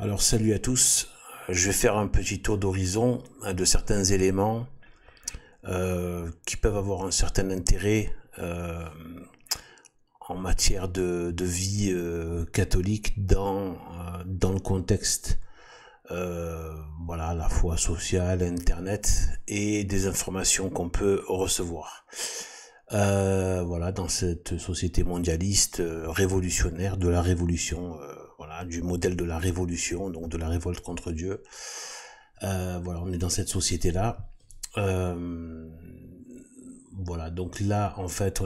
Alors salut à tous, je vais faire un petit tour d'horizon de certains éléments qui peuvent avoir un certain intérêt en matière de vie catholique dans le contexte voilà, à la fois social, internet et des informations qu'on peut recevoir. Voilà, dans cette société mondialiste révolutionnaire, de la révolution, voilà, du modèle de la révolution, donc de la révolte contre Dieu. Voilà, on est dans cette société-là. Voilà, donc là, en fait,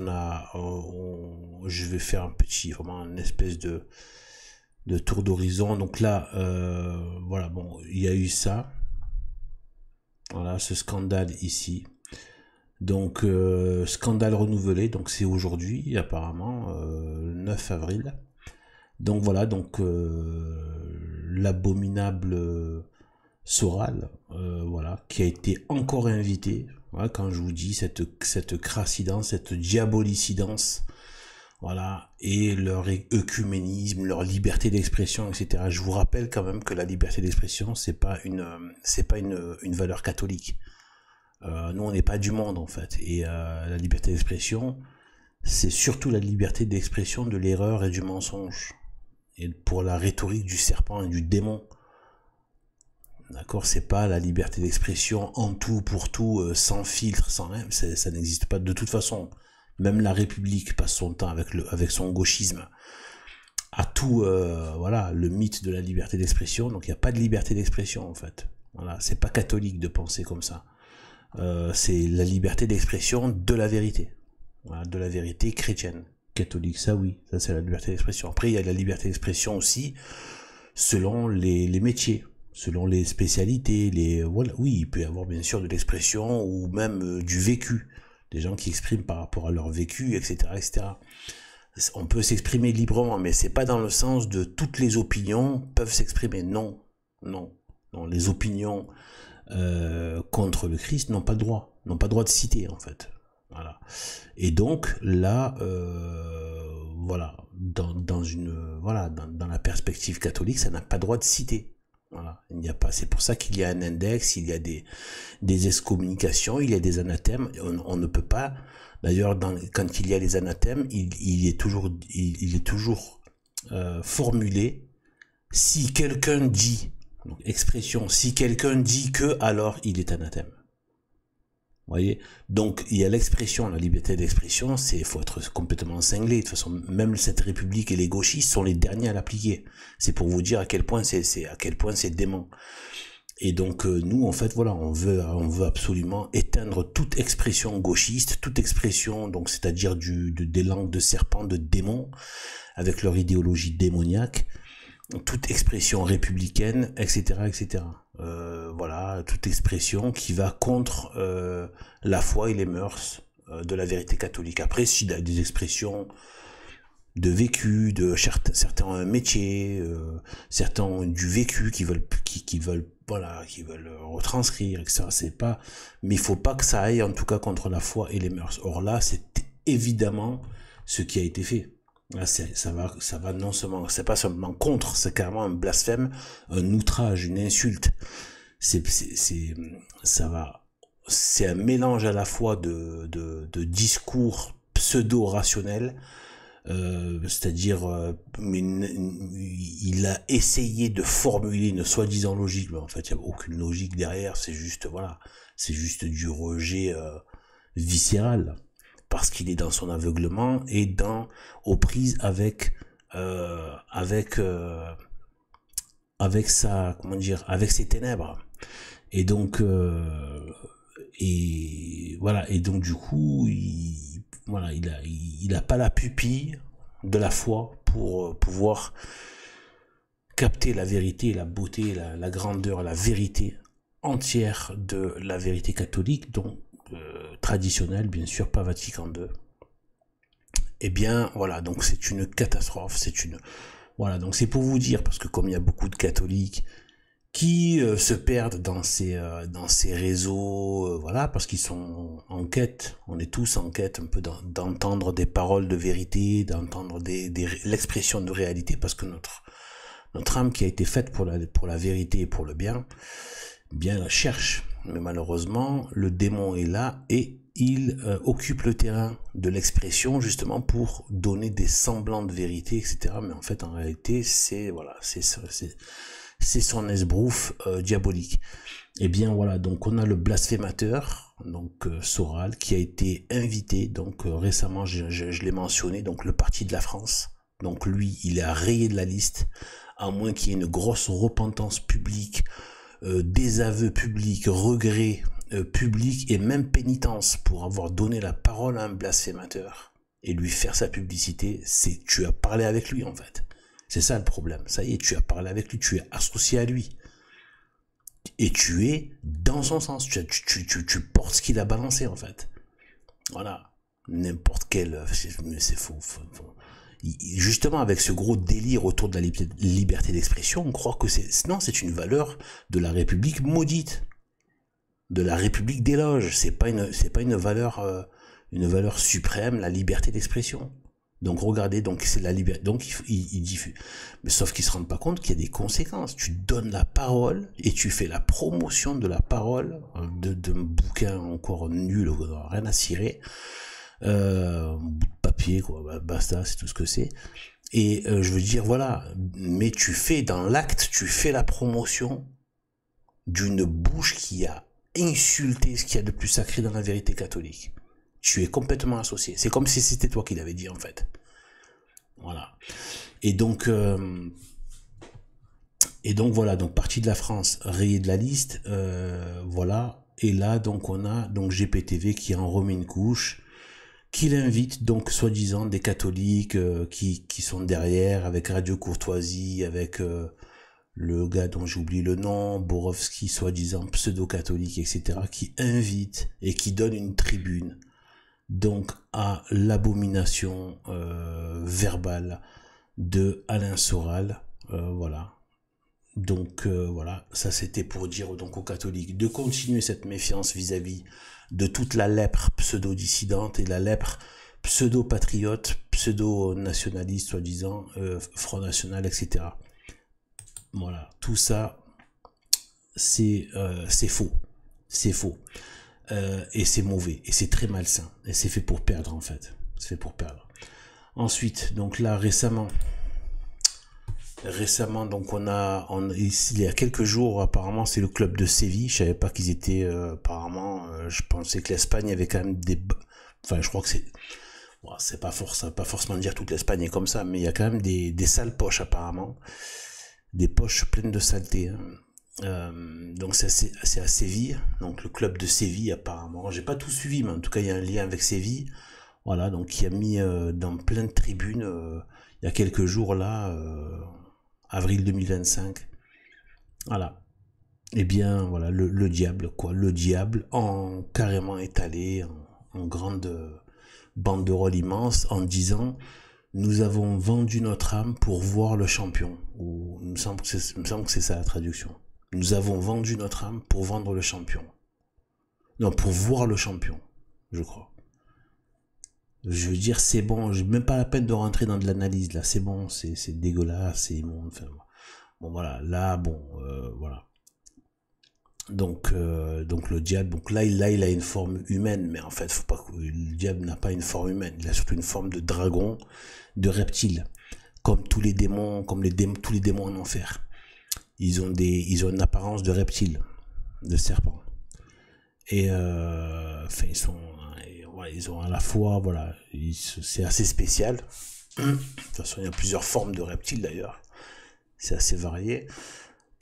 je vais faire vraiment une espèce de tour d'horizon. Donc là, voilà, bon, il y a eu ça. Voilà, ce scandale ici. Donc, scandale renouvelé, donc c'est aujourd'hui, apparemment, 9 avril. Donc voilà, donc l'abominable Soral, voilà, qui a été encore invité. Voilà, quand je vous dis cette crassidance, cette diabolicidence, voilà, et leur œcuménisme, leur liberté d'expression, etc. Je vous rappelle quand même que la liberté d'expression, c'est pas une valeur catholique. Nous, on n'est pas du monde, en fait. Et la liberté d'expression, c'est surtout la liberté d'expression de l'erreur et du mensonge. Et pour la rhétorique du serpent et du démon. D'accord, c'est pas la liberté d'expression en tout pour tout, sans filtre, sans rien. Ça n'existe pas de toute façon. Même la République passe son temps avec son gauchisme à tout, voilà, le mythe de la liberté d'expression. Donc il n'y a pas de liberté d'expression, en fait. Voilà, c'est pas catholique de penser comme ça. C'est la liberté d'expression de la vérité. Voilà, de la vérité chrétienne. Catholique, ça oui, ça c'est la liberté d'expression. Après, il y a la liberté d'expression aussi selon les métiers, selon les spécialités, voilà, oui, il peut y avoir bien sûr de l'expression ou même du vécu, des gens qui expriment par rapport à leur vécu, etc., etc. On peut s'exprimer librement, mais c'est pas dans le sens de toutes les opinions peuvent s'exprimer. Non, non, non, les opinions contre le Christ n'ont pas le droit, de citer en fait. Voilà. Et donc là, voilà, dans la perspective catholique, ça n'a pas le droit de citer. Voilà, il n'y a pas. C'est pour ça qu'il y a un index, il y a des excommunications, il y a des anathèmes. On ne peut pas. D'ailleurs, quand il y a les anathèmes, il est toujours formulé. Si quelqu'un dit, donc expression, si quelqu'un dit que, alors il est anathème. Vous voyez, donc il y a l'expression, la liberté d'expression, faut être complètement cinglé. De toute façon, même cette République et les gauchistes sont les derniers à l'appliquer. C'est pour vous dire à quel point c'est dément. Et donc nous, en fait, voilà, on veut absolument éteindre toute expression gauchiste, toute expression, donc c'est-à-dire des langues de serpents, de démons, avec leur idéologie démoniaque, toute expression républicaine, etc., etc. Voilà, toute expression qui va contre la foi et les mœurs de la vérité catholique. Après, s'il y a des expressions de vécu, de certains métiers, certains ont du vécu qui veulent retranscrire, etc. C'est pas, mais il faut pas que ça aille en tout cas contre la foi et les mœurs. Or là, c'est évidemment ce qui a été fait. Là, ça va non seulement, c'est pas seulement contre, c'est carrément un blasphème, un outrage, une insulte. C'est un mélange à la fois de discours pseudo-rationnels, c'est-à-dire, il a essayé de formuler une soi-disant logique, mais en fait, il n'y a aucune logique derrière, c'est juste, voilà, c'est juste du rejet viscéral. Parce qu'il est dans son aveuglement et aux prises avec avec ses ténèbres. Et donc voilà, et donc du coup, il a pas la pupille de la foi pour pouvoir capter la vérité, la beauté, la grandeur, la vérité entière de la vérité catholique, donc traditionnelle, bien sûr, pas Vatican II. Eh bien, voilà, donc c'est une catastrophe, voilà, donc c'est pour vous dire, parce que comme il y a beaucoup de catholiques qui se perdent dans ces réseaux, voilà, parce qu'ils sont en quête, on est tous en quête un peu d'entendre des paroles de vérité, d'entendre l'expression de réalité, parce que Notre âme qui a été faite pour la vérité et pour le bien, bien la cherche. Mais malheureusement, le démon est là et il occupe le terrain de l'expression justement pour donner des semblants de vérité, etc. Mais en fait, en réalité, c'est voilà, c'est son esbrouf diabolique. Et bien voilà, donc on a le blasphémateur, donc Soral, qui a été invité, donc récemment, je l'ai mentionné, donc le Parti de la France. Donc lui, il est rayé de la liste, à moins qu'il y ait une grosse repentance publique, désaveu public, regret public et même pénitence pour avoir donné la parole à un blasphémateur et lui faire sa publicité. C'est tu as parlé avec lui en fait. C'est ça le problème. Ça y est, tu as parlé avec lui, tu es associé à lui. Et tu es dans son sens. Tu portes ce qu'il a balancé en fait. Voilà. N'importe quel... C'est faux. Justement, avec ce gros délire autour de la liberté d'expression, on croit que c'est une valeur de la République maudite, de la République des loges. C'est pas une valeur suprême, la liberté d'expression. Donc regardez, donc c'est la liberté. Donc il diffuse. Mais sauf qu'ils se rendent pas compte qu'il y a des conséquences. Tu donnes la parole et tu fais la promotion de la parole d'un bouquin encore nul, rien à cirer. Papier quoi, basta, c'est tout ce que c'est. Et je veux dire voilà, mais tu fais dans l'acte, tu fais la promotion d'une bouche qui a insulté ce qu'il y a de plus sacré dans la vérité catholique. Tu es complètement associé. C'est comme si c'était toi qui l'avais dit en fait. Voilà. Et donc voilà, donc Parti de la France rayé de la liste, voilà. Et là donc on a donc GPTV qui en remet une couche, qui l'invite donc soi-disant des catholiques qui sont derrière, avec Radio Courtoisie, avec le gars dont j'ai oublié le nom, Borowski, soi-disant pseudo-catholique, etc., qui invite et qui donne une tribune donc à l'abomination verbale de Alain Soral, voilà. Donc voilà, ça c'était pour dire donc aux catholiques de continuer cette méfiance vis-à-vis de toute la lèpre pseudo-dissidente et la lèpre pseudo-patriote, pseudo-nationaliste soi-disant, Front National, etc. Voilà, tout ça c'est faux, c'est faux. Et c'est mauvais, et c'est très malsain, et c'est fait pour perdre en fait, c'est fait pour perdre. Ensuite, donc là récemment donc il y a quelques jours apparemment c'est le club de Séville, je savais pas qu'ils étaient apparemment, je pensais que l'Espagne avait quand même enfin je crois que c'est pas forcément dire toute l'Espagne est comme ça, mais il y a quand même des sales poches apparemment, des poches pleines de saleté, hein. Donc c'est à Séville, donc le club de Séville apparemment, j'ai pas tout suivi, mais en tout cas il y a un lien avec Séville, voilà, donc qui a mis dans plein de tribunes il y a quelques jours là, avril 2025, voilà. Et bien voilà, le diable quoi, le diable en carrément étalé en grande banderole immense en disant: nous avons vendu notre âme pour voir le champion, ou il me semble que c'est ça la traduction. Nous avons vendu notre âme pour vendre le champion. Non, pour voir le champion, je crois. Je veux dire, c'est bon, j'ai même pas la peine de rentrer dans de l'analyse, là, c'est bon, c'est dégueulasse, c'est immonde, enfin, bon, voilà, là, bon, voilà. Donc le diable, donc là, il a une forme humaine, mais en fait, faut pas que le diable n'a pas une forme humaine, il a surtout une forme de dragon, de reptile, comme tous les démons, tous les démons en enfer. Ils ont une apparence de reptile, de serpent. Et enfin ils ont à la fois, voilà, c'est assez spécial. De toute façon, il y a plusieurs formes de reptiles d'ailleurs. C'est assez varié.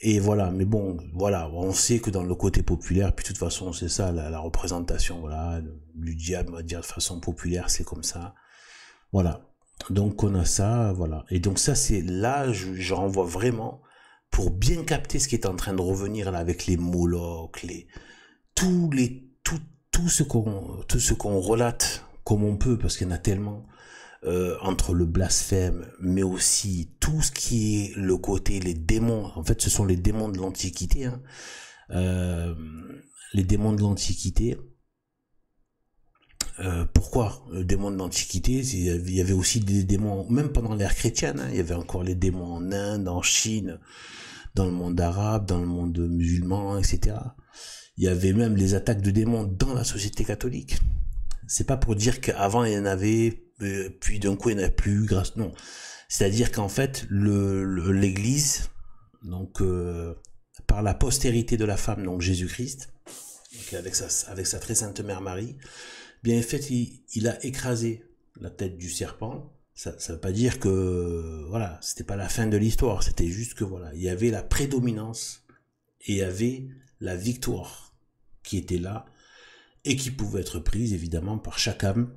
Et voilà, mais bon, voilà, on sait que dans le côté populaire, puis de toute façon, c'est ça, la représentation, voilà, du diable, on va dire de façon populaire, c'est comme ça. Voilà. Donc on a ça, voilà. Et donc ça, c'est là, je renvoie vraiment pour bien capter ce qui est en train de revenir là avec les Molochs, tout ce qu'on relate comme on peut, parce qu'il y en a tellement, entre le blasphème, mais aussi tout ce qui est le côté, les démons. En fait, ce sont les démons de l'Antiquité, hein. Les démons de l'Antiquité, Pourquoi le démon de l'Antiquité? Il y avait aussi des démons, même pendant l'ère chrétienne, hein, il y avait encore les démons en Inde, en Chine, dans le monde arabe, dans le monde musulman, etc. Il y avait même les attaques de démons dans la société catholique. C'est pas pour dire qu'avant il y en avait, puis d'un coup il n'y en a plus, grâce, non. C'est-à-dire qu'en fait, l'Église, donc par la postérité de la femme, donc Jésus-Christ, avec sa très sainte mère Marie, bien en fait, il a écrasé la tête du serpent. Ça veut pas dire que voilà, c'était pas la fin de l'histoire, c'était juste que voilà, il y avait la prédominance et il y avait la victoire qui était là et qui pouvait être prise évidemment par chaque âme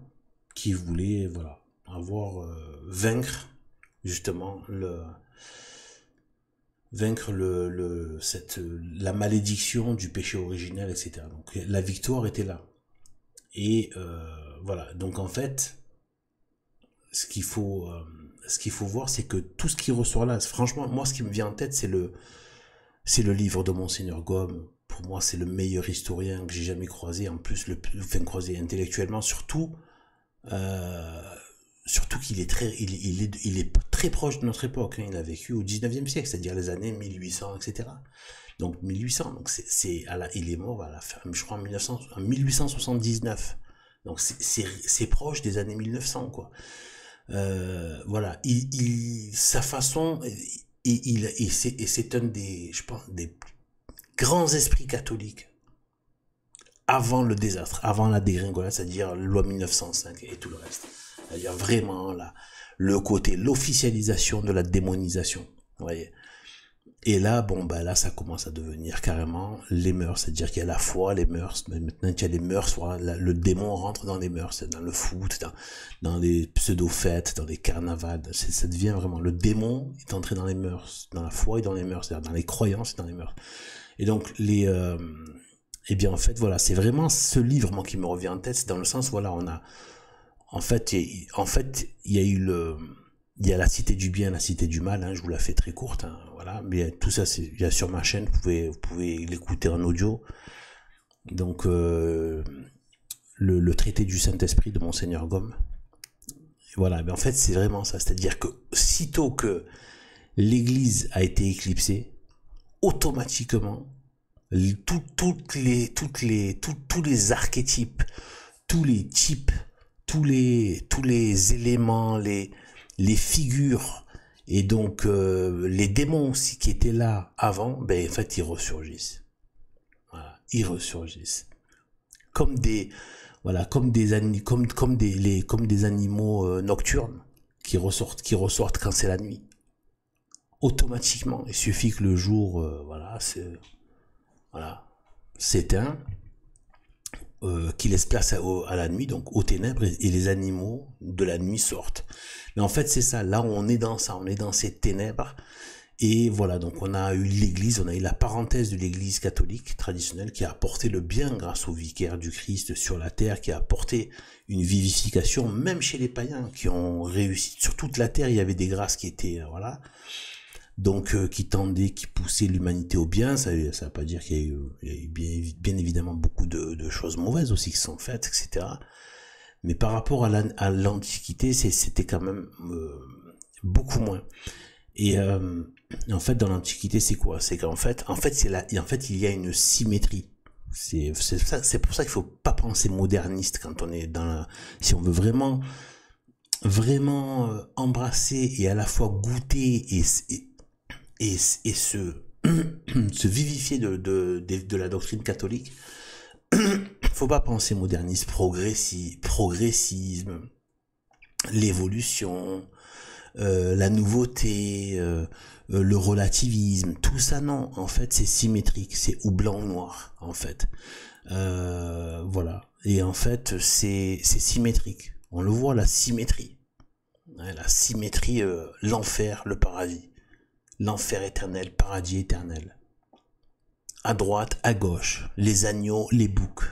qui voulait voilà avoir vaincre justement la malédiction du péché originel, etc. Donc la victoire était là. Et voilà, donc en fait, ce qu'il faut voir, c'est que tout ce qui ressort là, franchement, moi, ce qui me vient en tête, c'est le livre de Monseigneur Gaume. Pour moi, c'est le meilleur historien que j'ai jamais croisé. En plus, croisé intellectuellement, surtout qu'il est il est très proche de notre époque. Hein. Il a vécu au 19e siècle, c'est-à-dire les années 1800, etc. Donc 1800, donc il est mort à la fin, je crois en 1879. Donc c'est proche des années 1900, quoi. Voilà, sa façon, et c'est un des, je pense, des grands esprits catholiques avant le désastre, avant la dégringolade, c'est-à-dire loi 1905 et tout le reste. C'est-à-dire vraiment là, le côté, l'officialisation de la démonisation. Vous voyez. Et là, bon, bah là, ça commence à devenir carrément les mœurs. C'est-à-dire qu'il y a la foi, les mœurs. Mais maintenant qu'il y a les mœurs, voilà, le démon rentre dans les mœurs, dans le foot, dans les pseudo-fêtes, dans les carnavals. Ça devient vraiment, le démon est entré dans les mœurs, dans la foi et dans les mœurs, c'est-à-dire dans les croyances et dans les mœurs. Et donc, eh bien, en fait, voilà, c'est vraiment ce livre, moi, qui me revient en tête. C'est dans le sens, voilà, en fait, il y a eu il y a la cité du bien, la cité du mal, hein, je vous la fais très courte, hein, voilà, mais tout ça, il y a sur ma chaîne, vous pouvez l'écouter en audio. Donc, le traité du Saint-Esprit de Monseigneur Gaume. Voilà, mais en fait, c'est vraiment ça, c'est-à-dire que sitôt que l'Église a été éclipsée, automatiquement, tous les archétypes, tous les types, tous les éléments, les figures et donc les démons aussi qui étaient là avant, ben en fait ils ressurgissent. Voilà, ils ressurgissent comme des comme des animaux nocturnes qui ressortent quand c'est la nuit. Automatiquement, il suffit que le jour s'éteint, qui laisse place à la nuit, donc aux ténèbres, et les animaux de la nuit sortent. Mais en fait, c'est ça, là on est dans ça, on est dans ces ténèbres, et voilà, donc on a eu l'Église, on a eu la parenthèse de l'Église catholique traditionnelle qui a apporté le bien grâce au vicaire du Christ sur la terre, qui a apporté une vivification, même chez les païens, qui ont réussi. Sur toute la terre, il y avait des grâces qui étaient, voilà, donc qui poussaient l'humanité au bien. Ça veut pas dire qu'il y a eu bien évidemment beaucoup de choses mauvaises aussi qui sont faites, etc. Mais par rapport à l'Antiquité, c'était quand même beaucoup moins. Et en fait, dans l'Antiquité, c'est quoi? C'est qu'en fait, il y a une symétrie. C'est pour ça qu'il faut pas penser moderniste quand on est si on veut vraiment embrasser et à la fois goûter et se vivifier de la doctrine catholique. Faut pas penser modernisme, progressisme, l'évolution, la nouveauté, le relativisme, tout ça, non. En fait, c'est symétrique, c'est ou blanc ou noir, en fait. Voilà. Et en fait, c'est symétrique. On le voit, la symétrie. La symétrie, l'enfer, le paradis. L'enfer éternel, paradis éternel. À droite, à gauche, les agneaux, les boucs.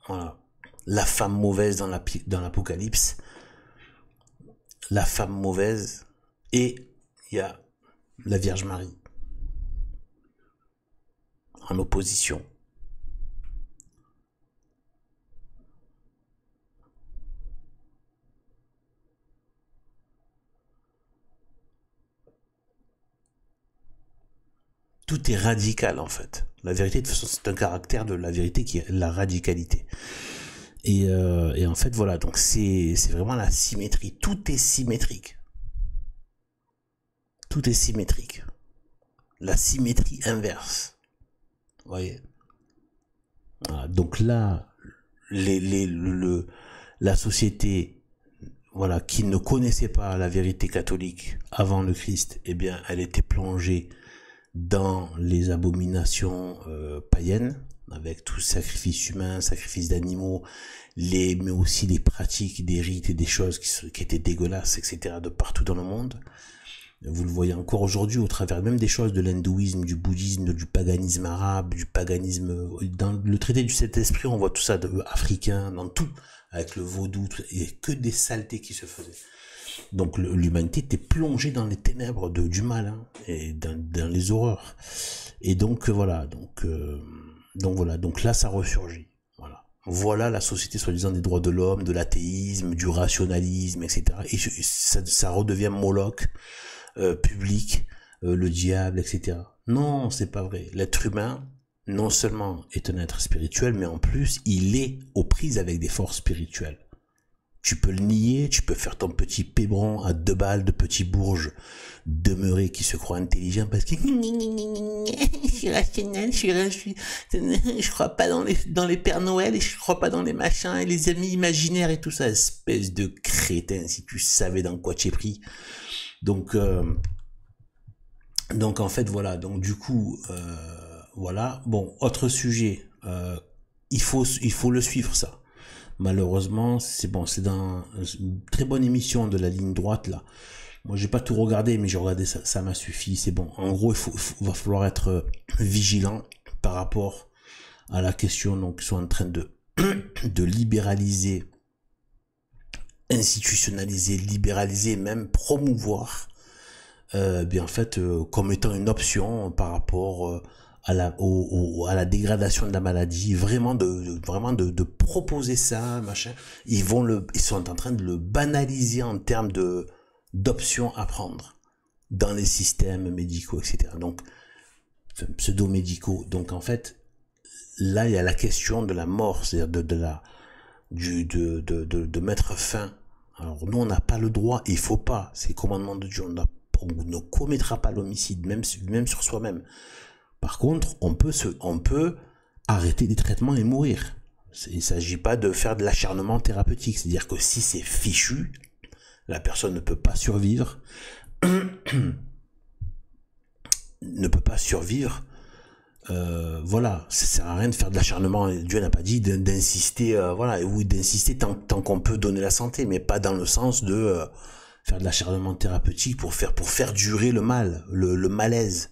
Voilà. La femme mauvaise dans l'Apocalypse. La femme mauvaise. Et il y a la Vierge Marie. en opposition. Tout est radical en fait. La vérité, de toute façon, c'est un caractère de la vérité qui est la radicalité. Et en fait, voilà, donc c'est vraiment la symétrie. Tout est symétrique. Tout est symétrique. La symétrie inverse. Vous voyez. Voilà, donc là, la société, voilà, qui ne connaissait pas la vérité catholique avant le Christ, eh bien, elle était plongée dans les abominations païennes, avec tout sacrifice humain, sacrifice d'animaux, mais aussi les pratiques, des rites et des choses qui étaient dégueulasses, etc., de partout dans le monde. Vous le voyez encore aujourd'hui au travers même des choses de l'hindouisme, du bouddhisme, du paganisme arabe, du paganisme... Dans le traité du Saint-Esprit, on voit tout ça, africain, dans tout, avec le vaudou, il n'y a que des saletés qui se faisaient. Donc l'humanité était plongée dans les ténèbres du mal, hein, et dans les horreurs. Et donc voilà, donc là ça ressurgit. Voilà la société soi-disant des droits de l'homme, de l'athéisme, du rationalisme, etc. Et ça redevient Moloch, public, le diable, etc. Non, c'est pas vrai. L'être humain, non seulement est un être spirituel, mais en plus, il est aux prises avec des forces spirituelles. Tu peux le nier, tu peux faire ton petit pébron à 2 balles de petit bourge demeuré qui se croit intelligent parce que je suis rationnel, je crois pas dans les Pères Noël et je crois pas dans les machins et les amis imaginaires et tout ça, espèce de crétin, si tu savais dans quoi tu es pris. Donc en fait voilà, donc du coup voilà, bon, autre sujet, il faut le suivre ça. Malheureusement, c'est bon, c'est dans une très bonne émission de la ligne droite là. Moi, j'ai pas tout regardé, mais j'ai regardé ça, ça m'a suffi, c'est bon. En gros, va falloir être vigilant par rapport à la question, donc ils sont en train de libéraliser, institutionnaliser, libéraliser, même promouvoir, bien en fait, comme étant une option par rapport à la dégradation de la maladie, vraiment de proposer ça, machin. Ils sont en train de le banaliser en termes d'options à prendre dans les systèmes médicaux, etc. Donc, pseudo-médicaux. Donc, en fait, là, il y a la question de la mort, c'est-à-dire de mettre fin. Alors, nous, on n'a pas le droit, il faut pas, c'est le commandement de Dieu, on ne commettra pas l'homicide, même sur soi-même. Par contre, on peut arrêter des traitements et mourir. Il ne s'agit pas de faire de l'acharnement thérapeutique. C'est-à-dire que si c'est fichu, la personne ne peut pas survivre, voilà, ça sert à rien de faire de l'acharnement. Dieu n'a pas dit d'insister, voilà, ou d'insister tant qu'on peut donner la santé, mais pas dans le sens de faire de l'acharnement thérapeutique pour faire durer le mal, le malaise,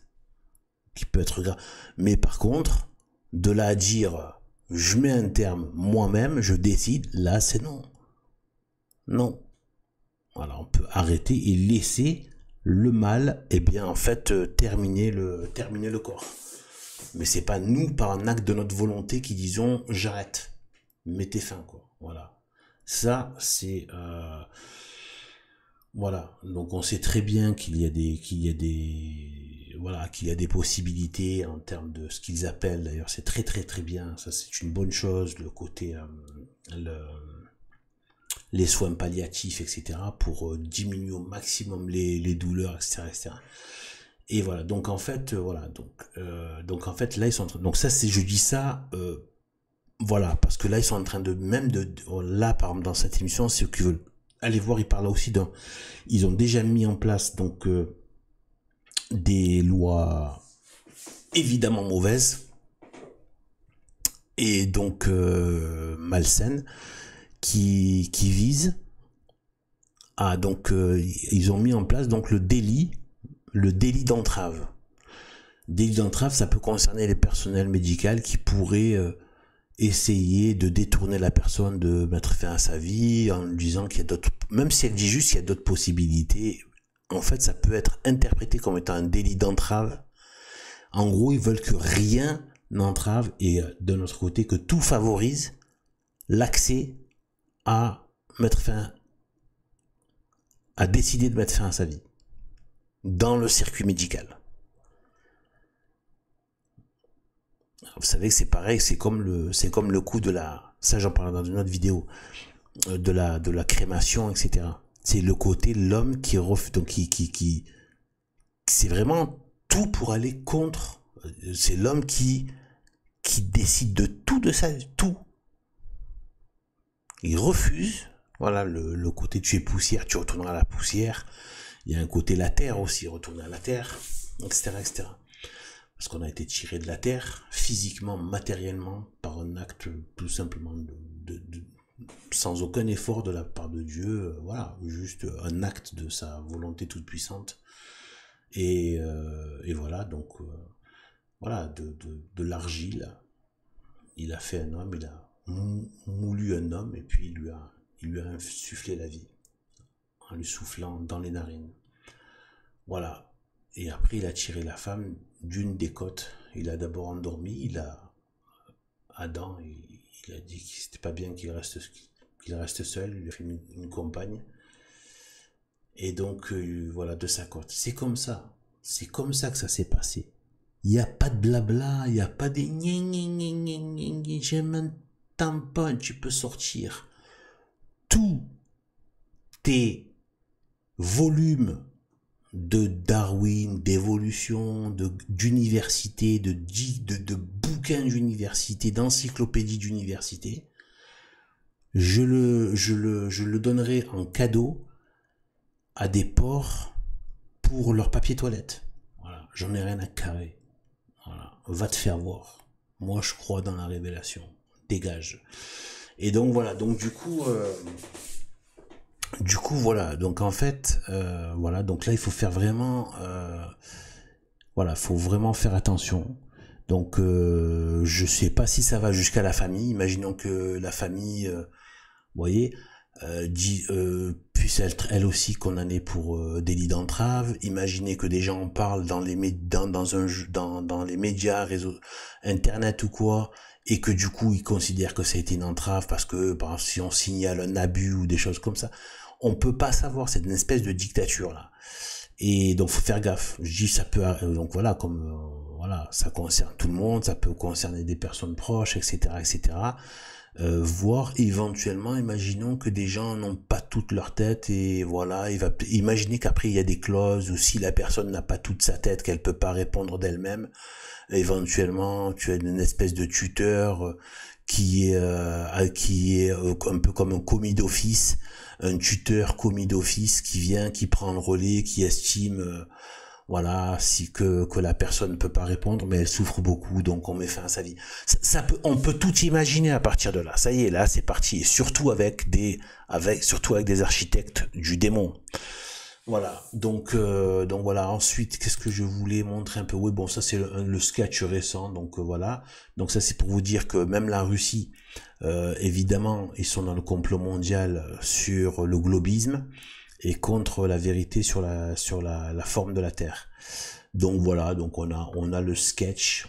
qui peut être grave. Mais par contre, de là à dire, je mets un terme moi-même, je décide, là c'est non. Non. Voilà, on peut arrêter et laisser le mal, et bien en fait, terminer le corps. Mais c'est pas nous, par un acte de notre volonté, qui disons, j'arrête. Mettez fin, quoi. Voilà. Ça, c'est... voilà. Donc on sait très bien qu'il y a des possibilités en termes de ce qu'ils appellent, d'ailleurs c'est très très très bien, ça c'est une bonne chose, le côté les soins palliatifs, etc., pour diminuer au maximum les douleurs, etc., etc. Et voilà, donc en fait, donc en fait là ils sont en train, donc ça c'est, je dis ça, voilà, parce que là ils sont en train là par exemple dans cette émission, c'est ceux qui veulent aller voir, ils parlent aussi ils ont déjà mis en place donc des lois évidemment mauvaises et donc malsaines qui visent à donc ils ont mis en place donc le délit d'entrave. Délit d'entrave, ça peut concerner les personnels médicaux qui pourraient essayer de détourner la personne, de mettre fin à sa vie en lui disant qu'il y a d'autres, même si elle dit juste qu'il y a d'autres possibilités. En fait, ça peut être interprété comme étant un délit d'entrave. En gros, ils veulent que rien entrave et de notre côté que tout favorise l'accès à mettre fin, à décider de mettre fin à sa vie dans le circuit médical. Vous savez que c'est pareil, c'est comme le coup de la, ça j'en parle dans une autre vidéo, de la crémation, etc. C'est le côté l'homme qui refuse, donc qui c'est vraiment tout pour aller contre. C'est l'homme qui décide de tout, de ça, tout. Il refuse. Voilà le côté tu es poussière, tu retourneras à la poussière. Il y a un côté la terre aussi, retourner à la terre, etc., etc. Parce qu'on a été tiré de la terre, physiquement, matériellement, par un acte tout simplement sans aucun effort de la part de Dieu, voilà, juste un acte de sa volonté toute puissante. Et voilà, donc, voilà, de l'argile, il a fait un homme, il a moulu un homme, et puis il lui a insufflé la vie, en lui soufflant dans les narines. Voilà. Et après, il a tiré la femme d'une des côtes. Il a d'abord endormi, Adam, il a dit que c'était pas bien qu'il reste seul, il lui a fait une compagne. Et donc, voilà, de sa côte. C'est comme ça que ça s'est passé. Il n'y a pas de blabla, il n'y a pas des j'aime un tampon, tu peux sortir. Tous tes volumes de Darwin, d'évolution, d'université, de bouquins d'université, d'encyclopédies d'université, je le donnerai en cadeau à des porcs pour leur papier toilette. Voilà, j'en ai rien à carrer. Voilà, va te faire voir. Moi, je crois dans la révélation. Dégage. Et donc voilà, donc du coup, voilà. Donc en fait, voilà. Donc là, il faut faire vraiment, voilà, faut vraiment faire attention. Donc, je sais pas si ça va jusqu'à la famille. Imaginons que la famille, vous voyez, puisse être elle aussi condamnée pour délit d'entrave. Imaginez que des gens en parlent dans les dans les médias, réseaux, internet ou quoi, et que du coup ils considèrent que ça a été une entrave parce que par exemple, si on signale un abus ou des choses comme ça, on peut pas savoir. C'est une espèce de dictature là. Et donc faut faire gaffe. Je dis ça peut, donc voilà, comme voilà, ça concerne tout le monde, ça peut concerner des personnes proches, etc., etc. Voire éventuellement, imaginons que des gens n'ont pas toute leur tête et voilà, imaginez qu'après il y a des clauses ou si la personne n'a pas toute sa tête, qu'elle peut pas répondre d'elle-même, éventuellement tu as une espèce de tuteur qui est un peu comme un commis d'office, un tuteur commis d'office qui vient, qui prend le relais, qui estime voilà, si que la personne ne peut pas répondre, mais elle souffre beaucoup, donc on met fin à sa vie. On peut tout imaginer à partir de là. Ça y est, là, c'est parti. Et surtout avec des architectes du démon. Voilà. Donc voilà. Ensuite, qu'est-ce que je voulais montrer un peu? Oui, bon, ça c'est le sketch récent. Donc voilà. Donc ça c'est pour vous dire que même la Russie, évidemment, ils sont dans le complot mondial sur le globisme et contre la vérité sur la forme de la Terre. Donc voilà, donc on a un sketch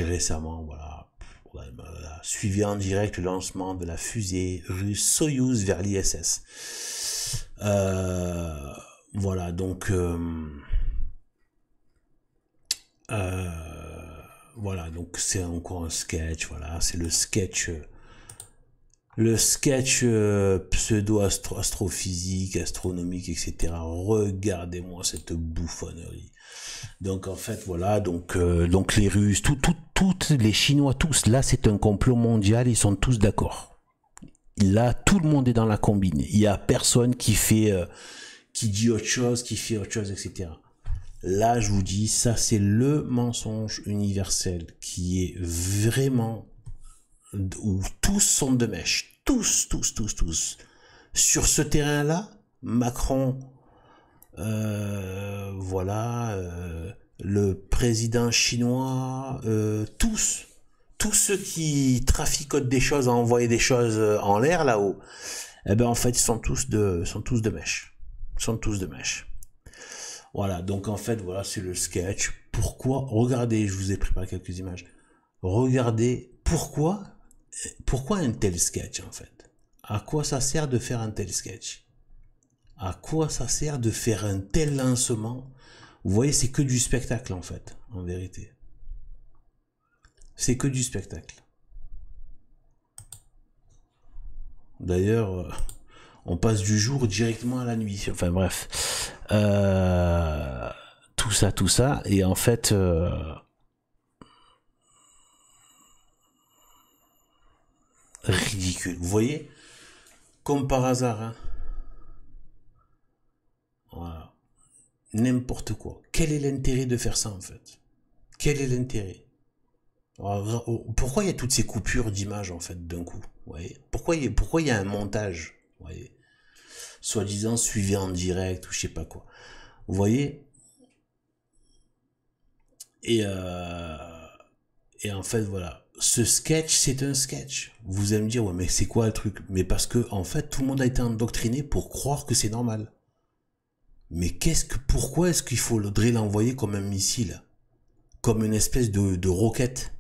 récemment, voilà. On a suivi en direct le lancement de la fusée russe Soyouz vers l'ISS. Voilà, donc voilà, donc c'est encore un sketch, voilà, c'est le sketch pseudo-astrophysique, astronomique, etc. Regardez-moi cette bouffonnerie. Donc en fait voilà, donc les Russes, toutes les Chinois, tous, là c'est un complot mondial, ils sont tous d'accord. Là tout le monde est dans la combine. Il y a personne qui dit autre chose, qui fait autre chose, etc. Là je vous dis, ça c'est le mensonge universel qui est vraiment où tous sont de mèche, tous. Sur ce terrain-là, Macron, voilà, le président chinois, tous ceux qui traficotent des choses, envoyer des choses en l'air là-haut, eh ben en fait ils sont tous de mèche, Voilà, donc en fait voilà, c'est le sketch. Pourquoi? Regardez, je vous ai préparé quelques images. regardez pourquoi un tel sketch en fait. À quoi ça sert de faire un tel sketch? À quoi ça sert de faire un tel lancement? Vous voyez, c'est que du spectacle en fait, en vérité. C'est que du spectacle. D'ailleurs, on passe du jour directement à la nuit. Enfin bref. Tout ça. Et en fait... ridicule. Vous voyez? Comme par hasard. Hein. Voilà. N'importe quoi. Quel est l'intérêt de faire ça en fait? Quel est l'intérêt? Pourquoi il y a toutes ces coupures d'images en fait d'un coup? Vous voyez? Pourquoi il y a un montage? Vous voyez? Soi-disant suivi en direct ou je sais pas quoi. Vous voyez? Et en fait voilà. Ce sketch, c'est un sketch. Vous allez me dire, ouais, mais c'est quoi le truc? Mais parce que, en fait, tout le monde a été endoctriné pour croire que c'est normal. Mais pourquoi est-ce qu'il faudrait l'envoyer comme un missile? Comme une espèce de roquette?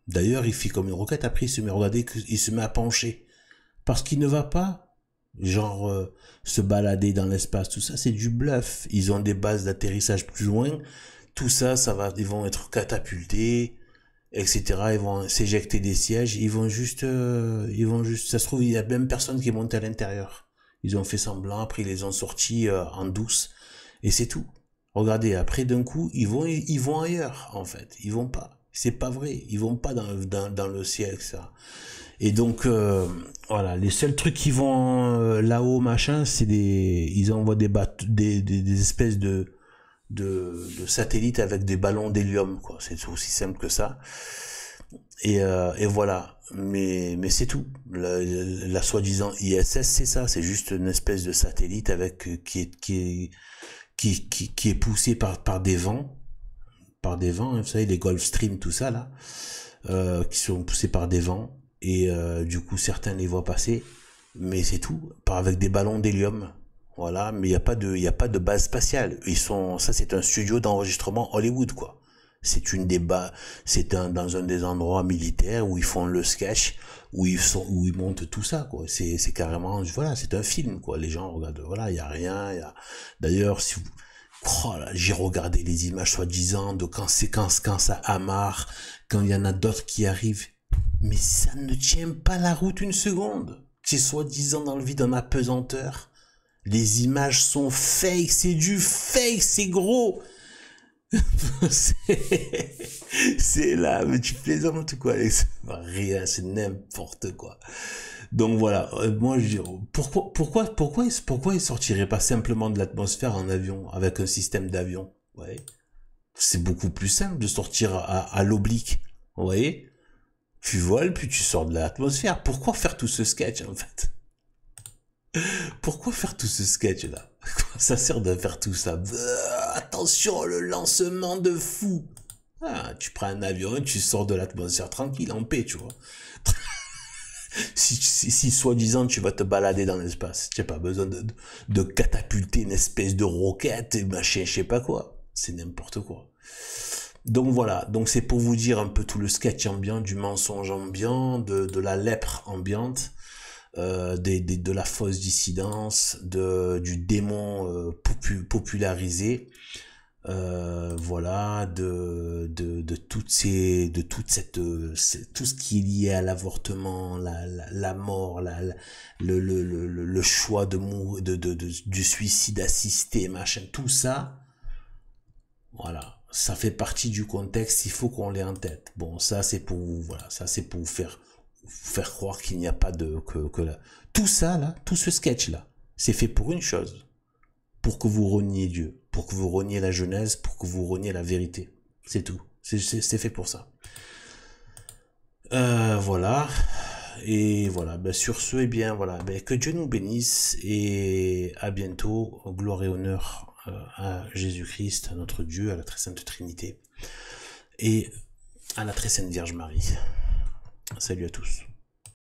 D'ailleurs, il fait comme une roquette, après il se met à regarder, il se met à pencher. Parce qu'il ne va pas, genre, se balader dans l'espace, tout ça, c'est du bluff. Ils ont des bases d'atterrissage plus loin. Tout ça, ils vont être catapultés, etc. Ils vont s'éjecter des sièges, ils vont juste, ça se trouve, il y a même personne qui est monté à l'intérieur. Ils ont fait semblant, après ils les ont sortis en douce, et c'est tout. Regardez, après d'un coup, ils vont ailleurs, en fait. Ils vont pas. C'est pas vrai. Ils vont pas dans le ciel, ça. Et donc, voilà, les seuls trucs qui vont là-haut, machin, c'est ils envoient des espèces de satellites avec des ballons d'hélium, quoi. C'est aussi simple que ça. Et voilà. Mais c'est tout. La soi-disant ISS, c'est ça. C'est juste une espèce de satellite avec qui est poussé par des vents. Par des vents, hein, vous savez, les Gulfstream, tout ça, là. Qui sont poussés par des vents. Et du coup, certains les voient passer. Mais c'est tout. Avec des ballons d'hélium. Voilà, mais il y a pas de base spatiale. Ça c'est un studio d'enregistrement Hollywood quoi. Dans un des endroits militaires où ils font le sketch, où ils montent tout ça quoi. C'est carrément, voilà, c'est un film quoi. Les gens regardent, voilà, il y a rien, D'ailleurs, j'ai regardé les images soi-disant de quand ça amarre, quand il y en a d'autres qui arrivent, mais ça ne tient pas la route une seconde. C'est soi-disant dans le vide en apesanteur. Les images sont fake, c'est du fake, c'est gros. C'est là, mais tu plaisantes quoi, Alex? Rien, c'est n'importe quoi. Donc voilà, moi je dis, pourquoi ils sortiraient pas simplement de l'atmosphère en avion, avec un système d'avion? Ouais. C'est beaucoup plus simple de sortir à l'oblique, vous voyez? Tu voles, puis tu sors de l'atmosphère. Pourquoi faire tout ce sketch en fait? Pourquoi faire tout ce sketch là? Ça sert de faire tout ça. Attention, le lancement de fou. Tu prends un avion et tu sors de l'atmosphère tranquille, en paix, tu vois. si soi-disant tu vas te balader dans l'espace, tu n'as pas besoin de catapulter une espèce de roquette et machin, je sais pas quoi. C'est n'importe quoi. Donc voilà, donc c'est pour vous dire un peu tout le sketch ambiant, du mensonge ambiant, de la lèpre ambiante. De la fausse dissidence, du démon popularisé, voilà, tout ce qui est lié à l'avortement, la mort, le choix du suicide assisté, machin, tout ça, voilà, ça fait partie du contexte, il faut qu'on l'ait en tête. Bon, ça c'est pour vous, voilà, ça c'est pour vous faire croire qu'il n'y a pas que là. Tout ça là, tout ce sketch là, c'est fait pour une chose, pour que vous reniez Dieu, pour que vous reniez la Genèse, pour que vous reniez la vérité. C'est tout. C'est fait pour ça. Voilà. Et voilà. Ben, sur ce, eh bien voilà. Ben, que Dieu nous bénisse et à bientôt. Gloire et honneur à Jésus-Christ, à notre Dieu, à la très sainte Trinité et à la très sainte Vierge Marie. Salut à tous.